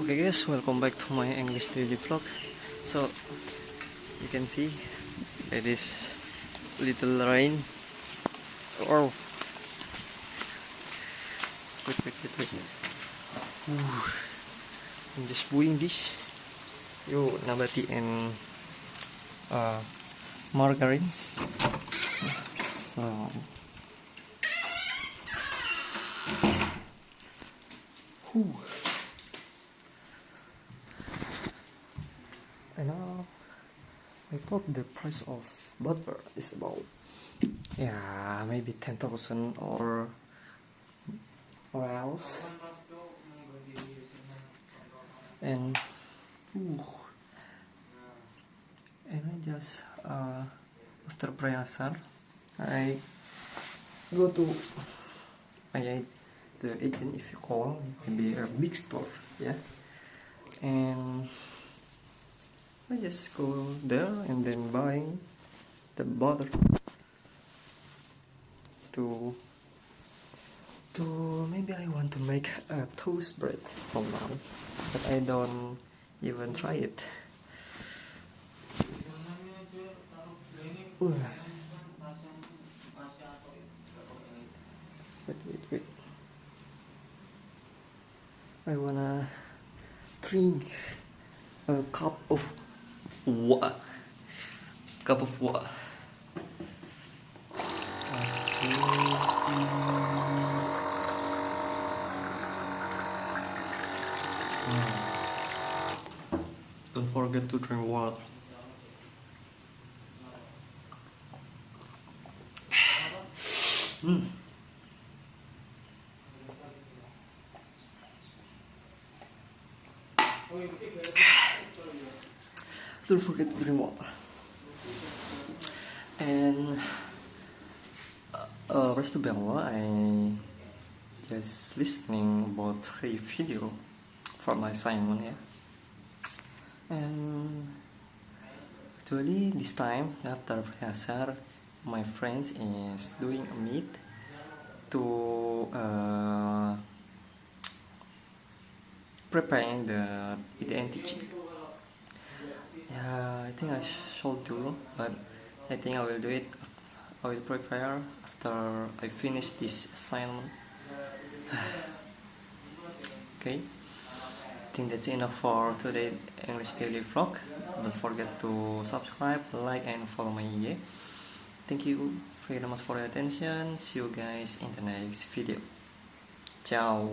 Okay guys, welcome back to my English daily vlog. So you can see it is little rain. Oh, wait. Ooh, I'm just doing this. Yo, nabati and margarines. So whew. And now I thought the price of butter is about maybe 10,000 or else. And I just after Prayasar I go to the agent, if you call, maybe a big store, and I just go there and then buying the butter to maybe I want to make a toast bread from now, but I don't even try it. Wait. I wanna drink a cup of water. Don't forget to drink water. Don't forget to drink water. And rest of Bengal, I just listening about 3 video for my assignment, And actually this time after Prayasar, my friends is doing a meet to preparing the identity. I think I should do, but I think I will do it. I will prepare after I finish this assignment. Okay, I think that's enough for today English daily vlog. Don't forget to subscribe, like, and follow my IG. Thank you very much for your attention. See you guys in the next video. Ciao.